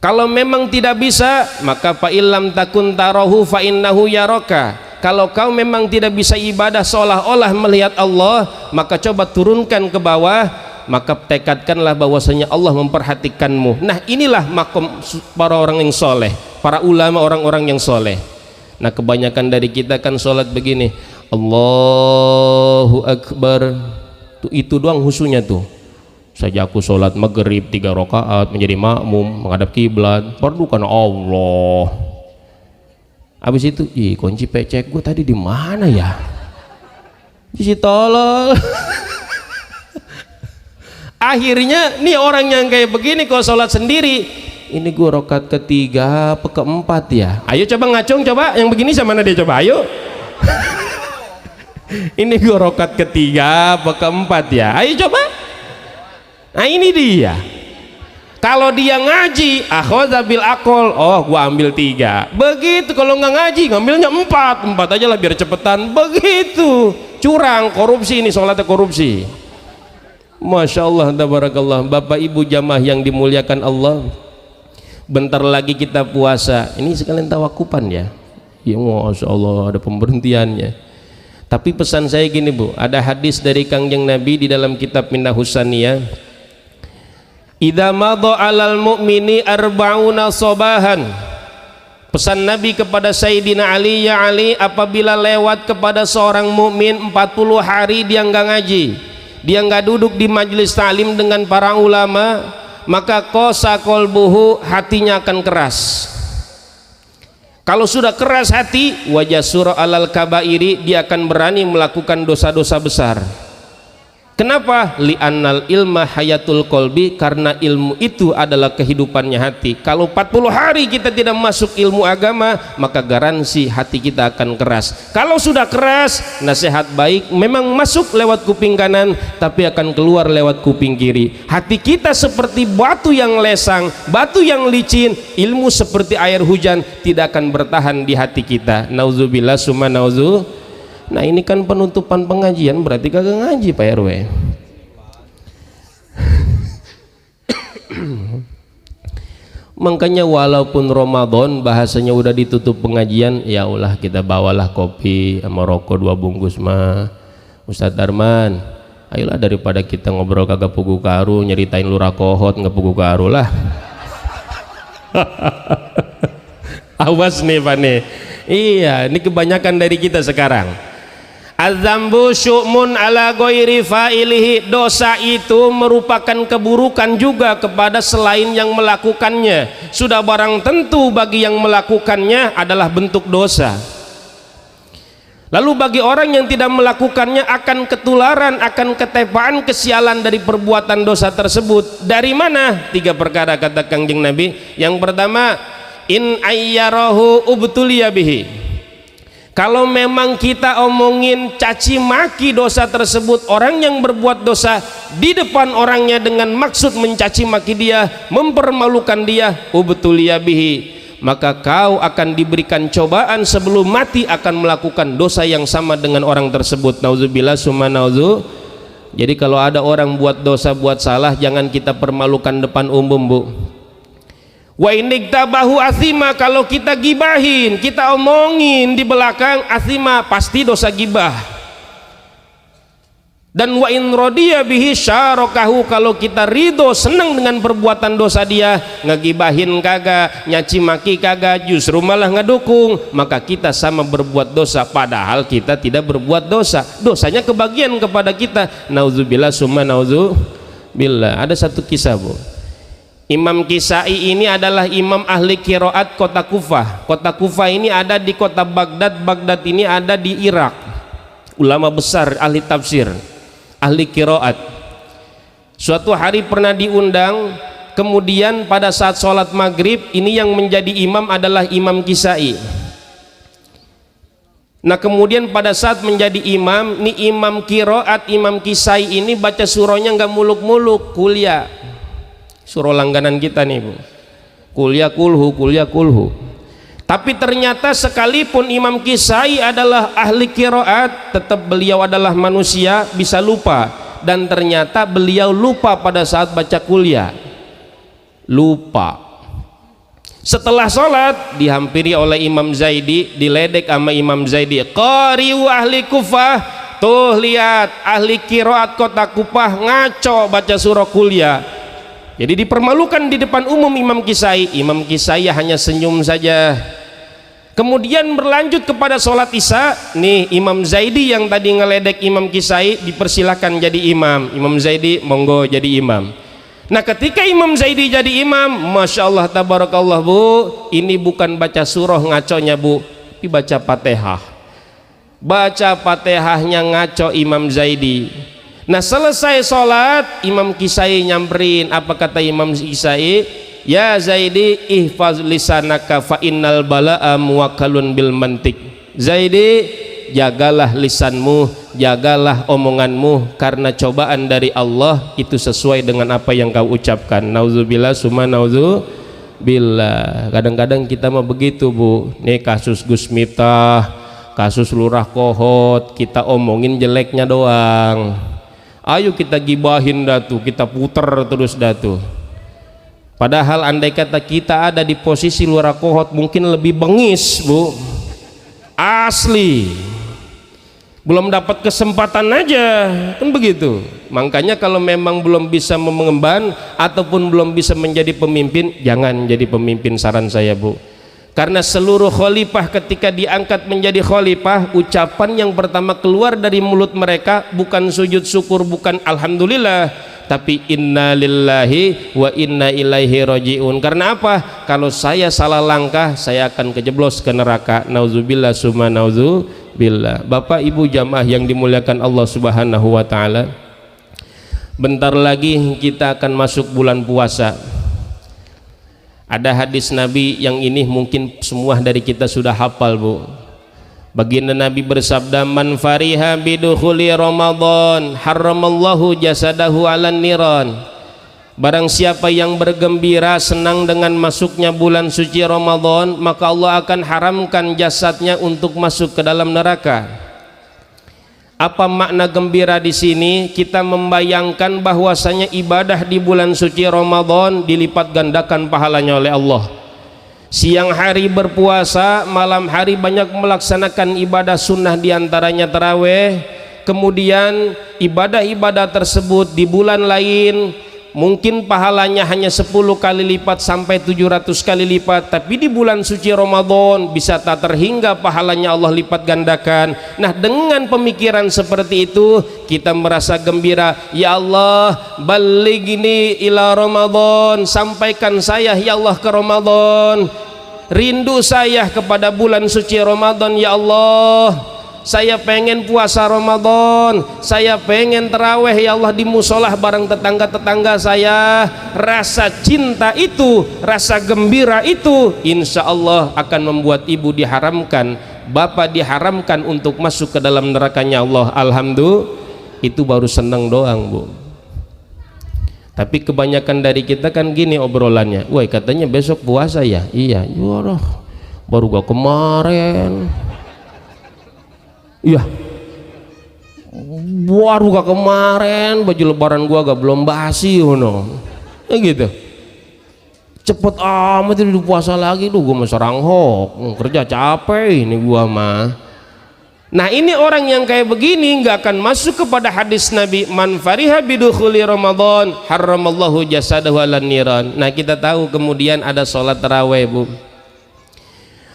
Speaker 2: Kalau memang tidak bisa, maka fa illam takun tarahu fa innahu yaraka. Kalau kau memang tidak bisa ibadah seolah-olah melihat Allah, maka coba turunkan ke bawah, maka tekadkanlah bahwasanya Allah memperhatikanmu. Nah inilah makom para orang yang soleh, para ulama, orang-orang yang soleh. Nah kebanyakan dari kita kan sholat begini, Allahu Akbar, tuh, itu doang husunya tuh. Saja aku sholat maghrib 3 rakaat menjadi makmum menghadap kiblat, fardu karena Allah. Habis itu, ih kunci pecek gue tadi di mana ya? Di situ tolol. Akhirnya nih orang yang kayak begini kalau sholat sendiri, ini gue rakaat ketiga apa keempat ya? Ayo coba ngacung, coba yang begini sama mana dia, coba ayo. Ini gue rakaat ketiga apa keempat ya? Ayo coba. Nah ini dia. Kalau dia ngaji, akhadha bil aqol, oh gua ambil 3. Begitu kalau nggak ngaji, ngambilnya 4 aja lah biar cepetan. Begitu. Curang, korupsi, ini sholatnya korupsi. Masya Allah, tabarakallah. Bapak Ibu jamaah yang dimuliakan Allah, bentar lagi kita puasa. Ini sekalian tawakupan ya. Ya Masya Allah, ada pemberhentiannya. Tapi pesan saya gini bu, ada hadis dari Kangjeng Nabi di dalam kitab Minah Husaniyah. Idza madha 'alal mu'mini arba'una sabahan. Pesan Nabi kepada Sayyidina Ali, ya Ali, apabila lewat kepada seorang mukmin 40 hari dia enggak ngaji, dia enggak duduk di majelis ta'lim dengan para ulama, maka qasa qalbuhu, hatinya akan keras. Kalau sudah keras hati, wajah surah alal kabairi, dia akan berani melakukan dosa-dosa besar. Kenapa? Li'annal ilma hayatul qalbi, karena ilmu itu adalah kehidupannya hati. Kalau 40 hari kita tidak masuk ilmu agama, maka garansi hati kita akan keras. Kalau sudah keras, nasihat baik memang masuk lewat kuping kanan, tapi akan keluar lewat kuping kiri. Hati kita seperti batu yang lesang, batu yang licin. Ilmu seperti air hujan tidak akan bertahan di hati kita. Nauzubillah summa nauzu. Nah ini kan penutupan pengajian, berarti kagak ngaji Pak RW. Makanya walaupun Ramadan bahasanya udah ditutup pengajian, ya Allah kita bawalah kopi sama rokok 2 bungkus mah. Ustadz Darman, ayolah daripada kita ngobrol kagak pugu karu, nyeritain lurah kohot nggak pugu karu lah. Awas nih Pak nih. Iya, ini kebanyakan dari kita sekarang. Adzambu syu'mun ala ghairi fa'ilihi, dosa itu merupakan keburukan juga kepada selain yang melakukannya. Sudah barang tentu bagi yang melakukannya adalah bentuk dosa. Lalu bagi orang yang tidak melakukannya akan ketularan, akan ketepaan, kesialan dari perbuatan dosa tersebut. Dari mana? 3 perkara kata Kangjeng Nabi. Yang pertama, in ayyarahu ubtuliya bihi. Kalau memang kita omongin caci maki dosa tersebut, orang yang berbuat dosa di depan orangnya dengan maksud mencaci maki dia, mempermalukan dia, ubtuliya bihi, maka kau akan diberikan cobaan sebelum mati akan melakukan dosa yang sama dengan orang tersebut. Nauzubillah summa nauzu. Jadi kalau ada orang buat dosa, buat salah, jangan kita permalukan depan umum, Bu. Wa iniktabahu asima, kalau kita gibahin, kita omongin di belakang, asima, pasti dosa gibah. Dan wa in radiya bihi syarakahu, kalau kita ridho, senang dengan perbuatan dosa dia, ngegibahin kagak, nyaci maki kagak, justru malah ngedukung, maka kita sama berbuat dosa, padahal kita tidak berbuat dosa, dosanya kebagian kepada kita. Nauzubillah summa nauzubillah. Ada satu kisah, Bu. Imam Kisai ini adalah imam ahli qiraat kota Kufah. Kota Kufah ini ada di kota Baghdad. Baghdad ini ada di Irak. Ulama besar ahli tafsir, ahli qiraat. Suatu hari pernah diundang, kemudian pada saat sholat maghrib, ini yang menjadi imam adalah Imam Kisai. Nah kemudian pada saat menjadi imam, ini imam qiraat, Imam Kisai ini baca surahnya nggak muluk-muluk, kuliah. Surah langganan kita nih, Bu. Kuliah kulhu. Tapi ternyata sekalipun Imam Kisai adalah ahli qiraat, tetap beliau adalah manusia, bisa lupa. Dan ternyata beliau lupa pada saat baca kuliah. Lupa. Setelah sholat dihampiri oleh Imam Zaidi, diledek sama Imam Zaidi. Qari'u ahli Kufah, tuh lihat ahli qiraat kota Kufah ngaco baca surah kuliah. Jadi dipermalukan di depan umum Imam Kisai. Imam Kisai hanya senyum saja. Kemudian berlanjut kepada sholat isya. Nih Imam Zaidi yang tadi ngeledek Imam Kisai dipersilakan jadi imam. Imam Zaidi monggo jadi imam. Nah ketika Imam Zaidi jadi imam, Masya Allah tabarakallah, Bu, ini bukan baca surah ngaconya, Bu, tapi baca Fatihah. Baca Fatihahnya ngaco Imam Zaidi. Nah selesai sholat, Imam Kisai nyamperin. Apa kata Imam Kisai? Ya Zaidi, ihfaz lisanaka fa innal bala'a muwakkalun bil mantik. Zaidi, jagalah lisanmu, jagalah omonganmu, karena cobaan dari Allah itu sesuai dengan apa yang kau ucapkan. Nauzubillah summa nauzubillah. Kadang-kadang kita mah begitu, Bu. Nih kasus Gus Miftah, kasus Lurah Kohot, kita omongin jeleknya doang. Ayo kita gibahin datu, kita puter terus datu. Padahal andai kata kita ada di posisi Lurah Kohot mungkin lebih bengis, Bu. Asli. Belum dapat kesempatan aja, kan begitu. Makanya kalau memang belum bisa mengemban ataupun belum bisa menjadi pemimpin, jangan jadi pemimpin, saran saya, Bu. Karena seluruh khalifah ketika diangkat menjadi khalifah, ucapan yang pertama keluar dari mulut mereka bukan sujud syukur, bukan alhamdulillah, tapi inna lillahi wa inna ilaihi rajiun. Karena apa? Kalau saya salah langkah, saya akan kejeblos ke neraka. Nauzubillah summa nauzubillah. Bapak Ibu jamaah yang dimuliakan Allah Subhanahu wa taala, bentar lagi kita akan masuk bulan puasa. Ada hadis Nabi yang ini mungkin semua dari kita sudah hafal, Bu. Baginda Nabi bersabda, man fariha bidukhuli Ramadan haramallahu jasadahu 'alan niran. Barang siapa yang bergembira senang dengan masuknya bulan suci Ramadan, maka Allah akan haramkan jasadnya untuk masuk ke dalam neraka. Apa makna gembira di sini? Kita membayangkan bahwasanya ibadah di bulan suci Ramadan dilipat gandakan pahalanya oleh Allah. Siang hari berpuasa, malam hari banyak melaksanakan ibadah sunnah, diantaranya taraweh. Kemudian ibadah-ibadah tersebut di bulan lain mungkin pahalanya hanya 10 kali lipat sampai 700 kali lipat, tapi di bulan suci Ramadan bisa tak terhingga pahalanya Allah lipat gandakan. Nah dengan pemikiran seperti itu kita merasa gembira. Ya Allah, balighni ila Ramadan, sampaikan saya ya Allah ke Ramadan. Rindu saya kepada bulan suci Ramadan ya Allah. saya pengen puasa Ramadan, saya pengen taraweh ya Allah di musolah bareng tetangga-tetangga saya. Rasa cinta itu, rasa gembira itu insya Allah akan membuat ibu diharamkan, bapak diharamkan untuk masuk ke dalam nerakanya Allah. Alhamdulillah, itu baru senang doang Bu. Tapi kebanyakan dari kita kan gini obrolannya, woi katanya besok puasa ya, iya yaudah baru gua kemarin, iya baru gak kemarin, baju lebaran gua gak belum basi gitu. Cepet amat itu puasa lagi, gua mau serang hok, kerja capek ini gua mah. Nah ini orang yang kayak begini nggak akan masuk kepada hadis Nabi, man fariha bidukhuli Ramadan haramallahu jasadahu alan niran. Nah kita tahu kemudian ada sholat taraweh Bu,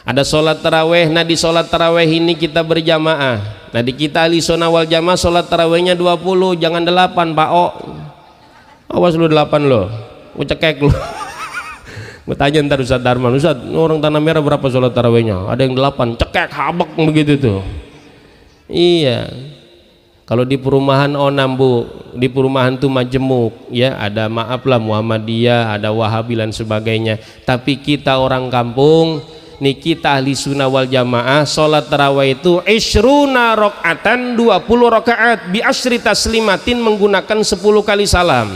Speaker 2: ada sholat taraweh. Nah di sholat taraweh ini kita berjamaah. Nah di kita ahli sunnah wal jamaah sholat tarawehnya 20, jangan 8 Pak O. Awas lu 8 lo, gue cekek lu. Gue tanya ntar Ustaz Darman, Ustaz orang Tanah Merah berapa sholat tarawehnya? Ada yang 8, cekek habak begitu tuh. Iya, kalau di perumahan Onam Bu, di perumahan tuh majemuk ya, ada maaflah Muhammadiyah, ada Wahabi dan sebagainya. Tapi kita orang kampung nih, kita ahli sunnah wal jamaah, sholat tarawih itu ishruna rakaatan, 20 rakaat bi asyri taslimatin, menggunakan 10 kali salam.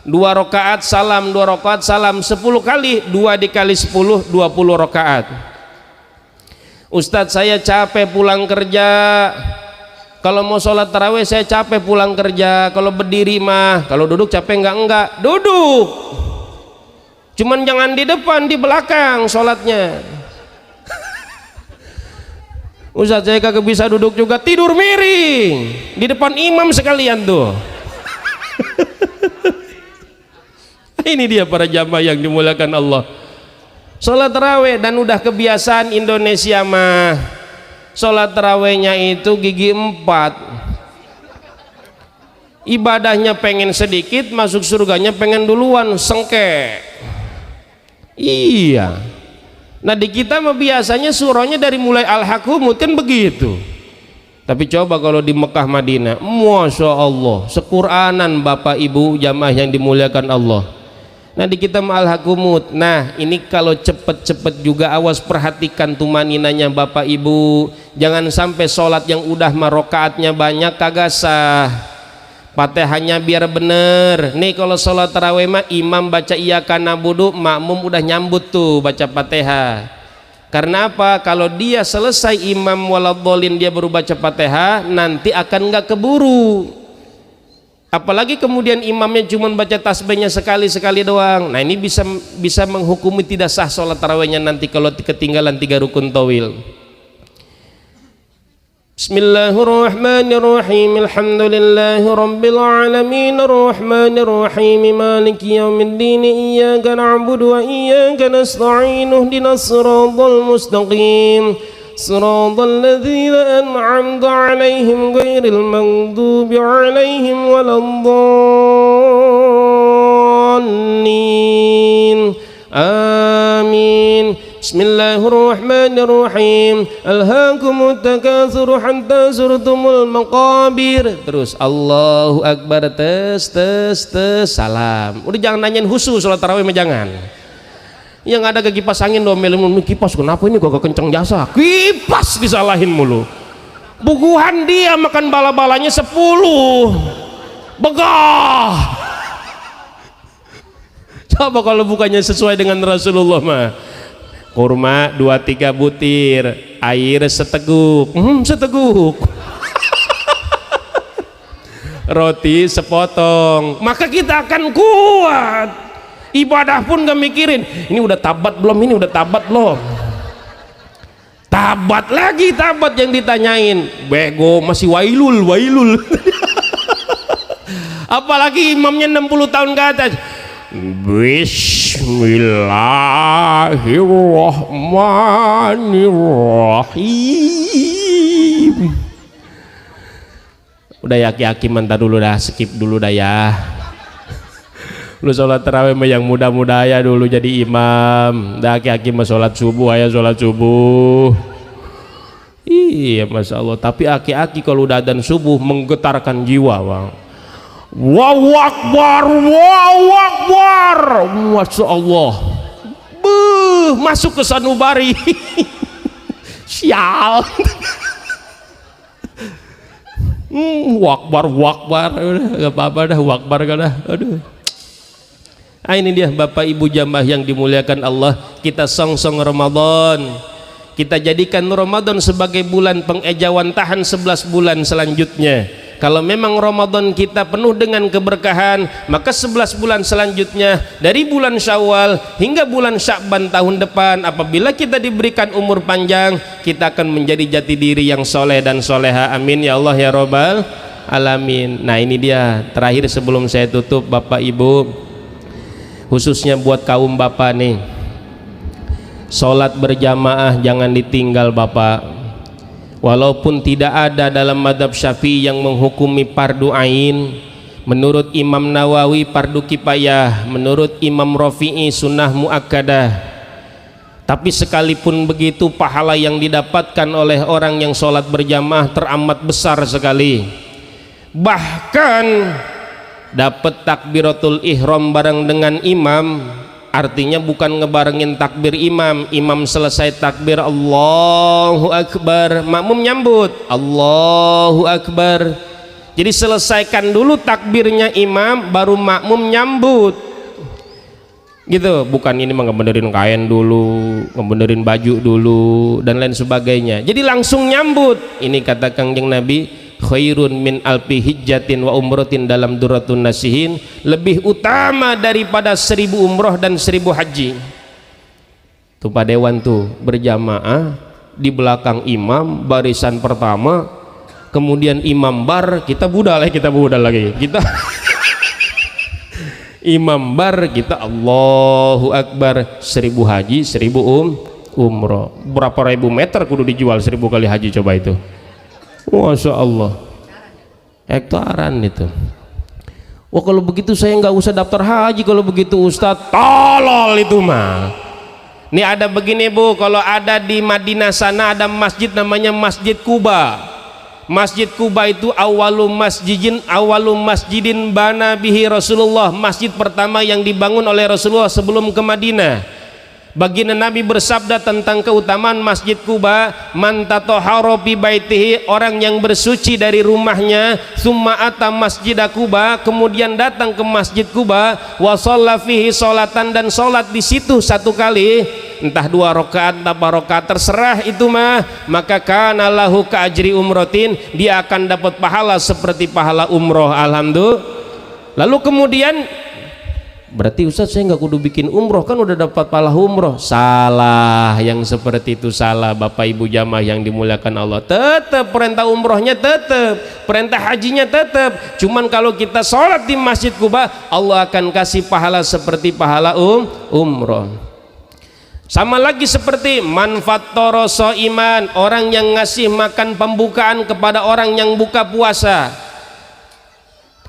Speaker 2: 2 rakaat salam, 2 rakaat salam, 10 kali, 2 dikali 10, 20 rakaat. Ustadz saya capek pulang kerja, kalau mau sholat tarawih saya capek pulang kerja, kalau berdiri mah, kalau duduk capek enggak, duduk, cuman jangan di depan, di belakang sholatnya. Ustadz saya kagak bisa duduk juga, tidur miring di depan imam sekalian tuh. Ini dia para jamaah yang dimuliakan Allah. Sholat taraweh, dan udah kebiasaan Indonesia mah sholat tarawehnya itu gigi 4, ibadahnya pengen sedikit, masuk surganya pengen duluan, sengke. Iya. Nah di kita mah biasanya surahnya dari mulai Al-Hakumut kan begitu. Tapi coba kalau di Mekah Madinah, Masya Allah, sekuranan Bapak Ibu jamaah yang dimuliakan Allah. Nah di kita Al-Hakumut. Nah ini kalau cepet-cepet juga awas perhatikan tumaninanya Bapak Ibu, jangan sampai sholat yang udah marokaatnya banyak kagak sah, Fatihahnya biar bener. Nih kalau sholat tarawih mah imam baca iyyaka na'budu, makmum udah nyambut tuh baca Fatihah. Karena apa? Kalau dia selesai imam waladhdallin dia baru baca Fatihah, nanti akan nggak keburu. Apalagi kemudian imamnya cuma baca tasbihnya sekali-sekali doang. Nah ini bisa menghukumi tidak sah sholat tarawihnya nanti kalau ketinggalan 3 rukun tawil. Bismillahirrahmanirrahim. Alhamdulillahi rabbil alamin, arrahmanir rahim, maliki yaumiddin, iyyaka na'budu wa iyyaka nasta'in, ihdinas siratal mustaqim, siratal ladzina an'amta 'alaihim ghairil maghdubi 'alaihim waladdallin. Amin. Bismillahirrahmanirrahim. Alhaakumut takatsur hatta zurtumul maqabir. Terus Allahu Akbar, tes salam. Udah jangan nanyain khusus sholat tarawih mah jangan. Yang ada ke kipas angin domel, kipas kenapa ini kok kenceng jasa, kipas disalahin mulu. Bukuhan dia makan bala-balanya 10 begah. Coba kalau bukannya sesuai dengan Rasulullah mah, kurma 2-3 butir, air seteguk, seteguk. Roti sepotong, maka kita akan kuat. Ibadah pun gak mikirin ini udah tabat belum, ini udah tabat belum. Tabat lagi, tabat yang ditanyain, bego masih wailul. Apalagi imamnya 60 tahun ke atas. Bismillahirrahmanirrahim. Udah yaki-yaki mentar dulu dah, skip dulu dah ya. Lu sholat tarawih mah yang muda-muda ya dulu jadi imam. Dah aki-aki mah sholat subuh aja, sholat subuh. Iya, Masya Allah. Tapi aki-aki kalau udah adzan subuh menggetarkan jiwa, Bang. Allahu Akbar, Allahu Akbar, Masya Allah. Masuk ke sanubari. Sial. Wakbar, wakbar, gak apa-apa dah, wakbar kan dah. Aduh. Ah, ini dia Bapak Ibu jamaah yang dimuliakan Allah. Kita song-song Ramadan, kita jadikan Ramadan sebagai bulan pengejauhan tahan 11 bulan selanjutnya. Kalau memang Ramadan kita penuh dengan keberkahan, maka 11 bulan selanjutnya dari bulan Syawal hingga bulan Sya'ban tahun depan, apabila kita diberikan umur panjang, kita akan menjadi jati diri yang soleh dan soleha. Amin ya Allah ya Rabbal Alamin. Nah, ini dia terakhir sebelum saya tutup, Bapak Ibu, khususnya buat kaum bapak nih, sholat berjamaah jangan ditinggal Bapak. Walaupun tidak ada dalam madhab Syafi'i yang menghukumi fardu ain, menurut Imam Nawawi fardu kifayah, menurut Imam Rafi'i sunnah muakkadah. Tapi sekalipun begitu, pahala yang didapatkan oleh orang yang sholat berjamaah teramat besar sekali. Bahkan dapat takbiratul ihram bareng dengan imam. Artinya bukan ngebarengin takbir imam, imam selesai takbir Allahu Akbar, makmum nyambut Allahu Akbar. Jadi selesaikan dulu takbirnya imam, baru makmum nyambut gitu. Bukan ini mah ngebenerin kain dulu, ngebenerin baju dulu dan lain sebagainya. Jadi langsung nyambut. Ini kata Kangjeng Nabi, khairun min alfi hijjatin wa umratin dalam Duratun Nasihin, lebih utama daripada 1000 umroh dan 1000 haji. Tuh Pak Dewan tuh berjamaah di belakang imam barisan pertama, kemudian imam bar, kita budal lagi kita imam bar, kita Allahu Akbar, 1000 haji 1000 umroh. Berapa ribu meter kudu dijual 1000 kali haji, coba itu. Masya Allah, hektaran itu. Wah, kalau begitu saya nggak usah daftar haji kalau begitu Ustadz. Tolol itu mah. Nih ada begini Bu, kalau ada di Madinah sana ada masjid namanya Masjid Kuba. Masjid Kuba itu awalum masjidin bana bihi Rasulullah, masjid pertama yang dibangun oleh Rasulullah sebelum ke Madinah. Baginda Nabi bersabda tentang keutamaan Masjid Kuba, man tatahhara fi baitihi, orang yang bersuci dari rumahnya, summa ata masjid Kuba, kemudian datang ke Masjid Kuba, wa shalla fihi sholatan, dan sholat di situ 1 kali, entah 2 rakaat atau 4 rakaat terserah itu mah, maka kana lahu ka ajri umrotin, dia akan dapat pahala seperti pahala umroh. Alhamdulillah. Lalu kemudian, berarti Ustaz saya nggak kudu bikin umroh, kan udah dapat pahala umroh. Salah, yang seperti itu salah Bapak Ibu jamaah yang dimuliakan Allah. Tetap perintah umrohnya tetap, perintah hajinya tetap. Cuman kalau kita sholat di Masjid Kuba, Allah akan kasih pahala seperti pahala umroh. Sama lagi seperti manfaat toroso iman, orang yang ngasih makan pembukaan kepada orang yang buka puasa.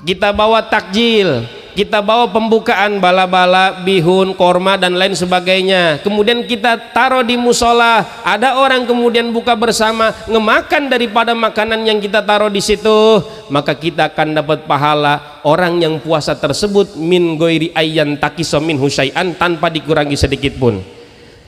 Speaker 2: Kita bawa takjil, kita bawa pembukaan, bala-bala, bihun, korma dan lain sebagainya, kemudian kita taruh di musola, ada orang kemudian buka bersama, ngemakan daripada makanan yang kita taruh di situ, maka kita akan dapat pahala orang yang puasa tersebut min goiri ayyan takiso min husyai'an, tanpa dikurangi sedikit pun.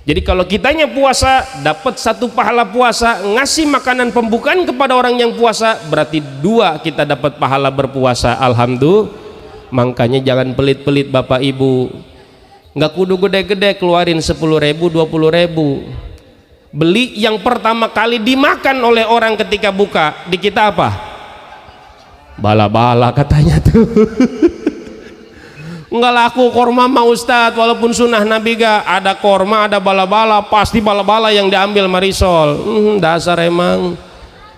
Speaker 2: Jadi kalau kitanya puasa dapat 1 pahala puasa, ngasih makanan pembukaan kepada orang yang puasa, berarti 2 kita dapat pahala berpuasa. Alhamdulillah. Makanya jangan pelit-pelit Bapak Ibu, nggak kudu gede-gede keluarin 10.000 20.000. Beli yang pertama kali dimakan oleh orang ketika buka, di kita apa? Bala-bala katanya tuh. Nggak laku korma mah Ustadz, walaupun sunnah Nabi gak ada korma, ada bala-bala, pasti bala-bala yang diambil marisol. Dasar emang.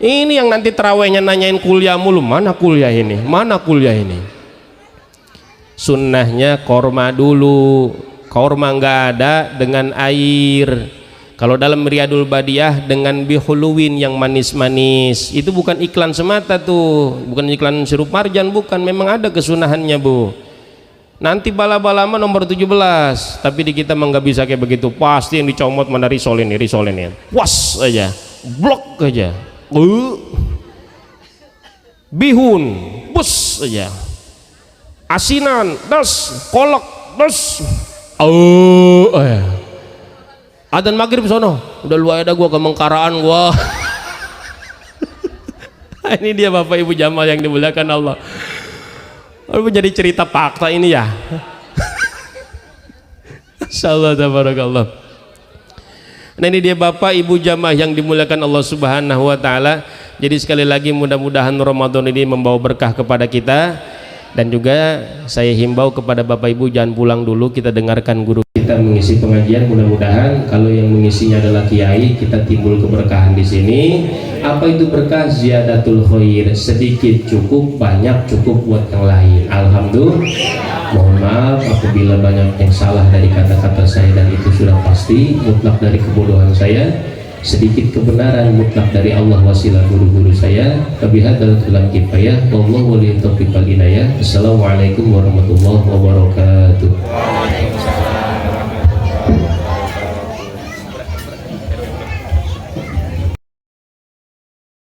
Speaker 2: Ini yang nanti terawihnya nanyain kuliah mulu, mana kuliah ini, mana kuliah ini. Sunnahnya korma dulu, korma nggak ada dengan air. Kalau dalam Riyadul Badiah dengan bihuluwin yang manis-manis. Itu bukan iklan semata tuh, bukan iklan sirup marjan, bukan, memang ada kesunahannya Bu. Nanti bala-bala mah nomor 17, tapi di kita mah nggak bisa kayak begitu. Pasti yang dicomot mana risol ini, was aja. blok aja. Bihun bus aja. Asinan das, kolak das. Adzan maghrib sono, udah lu ada gua ke Mengkaraan gua. Ini dia Bapak Ibu jamaah yang dimuliakan Allah. Lalu menjadi cerita fakta ini ya. Insyaallah tabarakallah. Nah ini dia Bapak Ibu jamaah yang dimuliakan Allah Subhanahu wa taala. Jadi sekali lagi mudah-mudahan Ramadan ini membawa berkah kepada kita. Dan juga saya himbau kepada Bapak Ibu jangan pulang dulu, kita dengarkan guru kita mengisi pengajian. Mudah-mudahan kalau yang mengisinya adalah kiai, kita timbul keberkahan di sini. Apa itu berkah? Ziyadatul khair, sedikit cukup, banyak cukup buat yang lain. Alhamdulillah. Mohon maaf apabila banyak yang salah dari kata-kata saya dan itu sudah pasti mutlak dari kebodohan saya. Sedikit kebenaran mutlak dari Allah wasilah guru-guru saya. Kabihadatul kifayah. Wallahu waliyut taufiq wal hidayah. Assalamualaikum warahmatullahi wabarakatuh.